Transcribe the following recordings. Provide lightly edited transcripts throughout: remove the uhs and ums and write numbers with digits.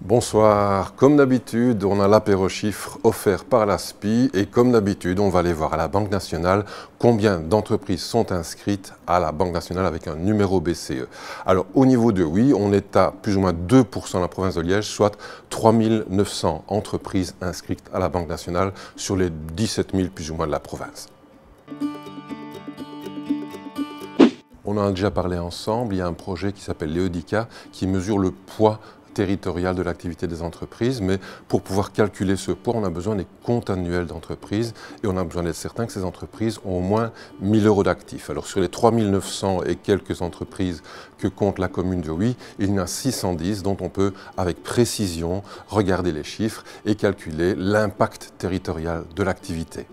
Bonsoir, comme d'habitude, on a l'apéro chiffre offert par l'ASPI et comme d'habitude, on va aller voir à la Banque nationale combien d'entreprises sont inscrites à la Banque nationale avec un numéro BCE. Alors au niveau de oui, on est à plus ou moins 2% dans la province de Liège, soit 3 900 entreprises inscrites à la Banque nationale sur les 17 000 plus ou moins de la province. On en a déjà parlé ensemble, il y a un projet qui s'appelle l'EODICA qui mesure le poids territorial de l'activité des entreprises, mais pour pouvoir calculer ce poids, on a besoin des comptes annuels d'entreprises et on a besoin d'être certain que ces entreprises ont au moins 1 000 € d'actifs. Alors sur les 3 900 et quelques entreprises que compte la commune de Huy, il y en a 610 dont on peut avec précision regarder les chiffres et calculer l'impact territorial de l'activité.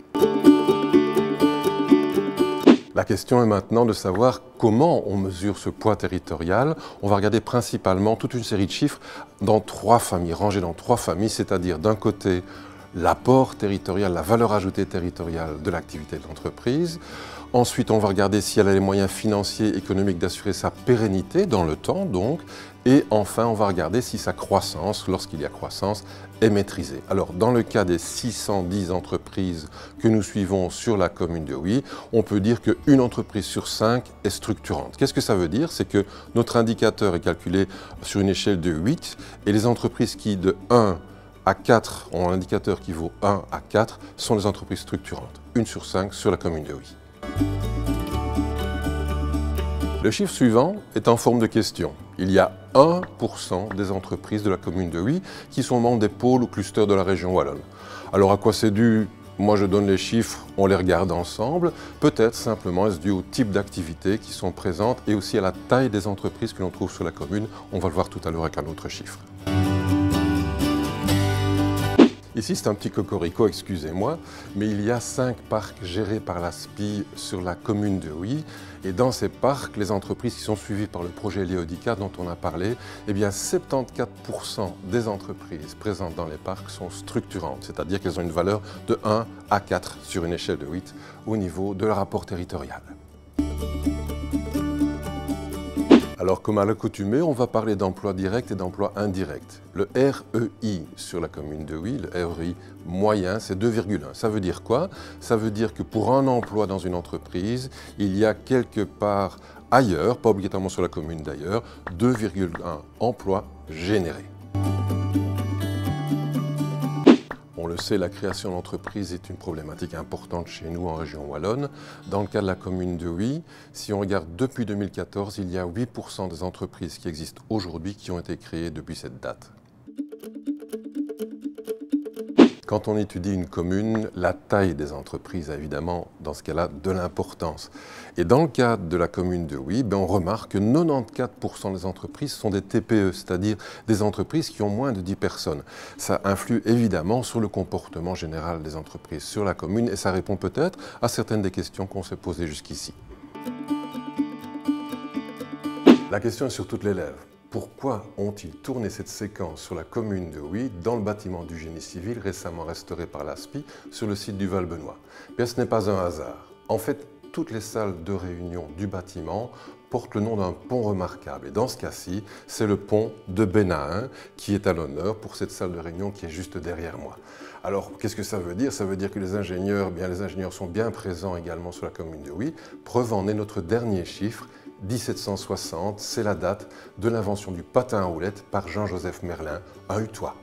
La question est maintenant de savoir comment on mesure ce poids territorial. On va regarder principalement toute une série de chiffres dans 3 familles, rangés dans 3 familles, c'est-à-dire d'un côté l'apport territorial, la valeur ajoutée territoriale de l'activité de l'entreprise. Ensuite, on va regarder si elle a les moyens financiers, économiques d'assurer sa pérennité dans le temps, donc. Et enfin, on va regarder si sa croissance, lorsqu'il y a croissance, est maîtrisée. Alors, dans le cas des 610 entreprises que nous suivons sur la commune de Huy, on peut dire qu'une entreprise sur 5 est structurante. Qu'est-ce que ça veut dire? C'est que notre indicateur est calculé sur une échelle de 8 et les entreprises qui, de 1 à 4, ont un indicateur qui vaut 1 à 4, sont des entreprises structurantes. 1 sur 5 sur la commune de Huy. Le chiffre suivant est en forme de question. Il y a 1% des entreprises de la commune de Huy qui sont membres des pôles ou clusters de la région wallonne. Alors à quoi c'est dû? Moi je donne les chiffres, on les regarde ensemble. Peut-être simplement est-ce dû au type d'activités qui sont présentes et aussi à la taille des entreprises que l'on trouve sur la commune. On va le voir tout à l'heure avec un autre chiffre. Ici, c'est un petit cocorico, excusez-moi, mais il y a 5 parcs gérés par l'ASPI sur la commune de Huy. Et dans ces parcs, les entreprises qui sont suivies par le projet l'EODICA dont on a parlé, eh bien 74% des entreprises présentes dans les parcs sont structurantes, c'est-à-dire qu'elles ont une valeur de 1 à 4 sur une échelle de 8 au niveau de leur rapport territorial. Alors, comme à l'accoutumée, on va parler d'emploi direct et d'emploi indirect. Le REI sur la commune de Huy, le REI moyen, c'est 2,1. Ça veut dire quoi? Ça veut dire que pour un emploi dans une entreprise, il y a quelque part ailleurs, pas obligatoirement sur la commune d'ailleurs, 2,1 emplois générés. On le sait, la création d'entreprises est une problématique importante chez nous en région wallonne. Dans le cas de la commune de Huy, si on regarde depuis 2014, il y a 8% des entreprises qui existent aujourd'hui qui ont été créées depuis cette date. Quand on étudie une commune, la taille des entreprises a évidemment, dans ce cas-là, de l'importance. Et dans le cadre de la commune de Huy, on remarque que 94% des entreprises sont des TPE, c'est-à-dire des entreprises qui ont moins de 10 personnes. Ça influe évidemment sur le comportement général des entreprises sur la commune et ça répond peut-être à certaines des questions qu'on s'est posées jusqu'ici. La question est sur toutes les lèvres. Pourquoi ont-ils tourné cette séquence sur la commune de Huy dans le bâtiment du génie civil récemment restauré par l'ASPI sur le site du Val-Benoît? Bien, ce n'est pas un hasard. En fait, toutes les salles de réunion du bâtiment portent le nom d'un pont remarquable. Et dans ce cas-ci, c'est le pont de Bénahin qui est à l'honneur pour cette salle de réunion qui est juste derrière moi. Alors, qu'est-ce que ça veut dire? Ça veut dire que les ingénieurs sont bien présents également sur la commune de Huy. Preuve en est notre dernier chiffre, 1760, c'est la date de l'invention du patin à roulettes par Jean-Joseph Merlin, un hutois.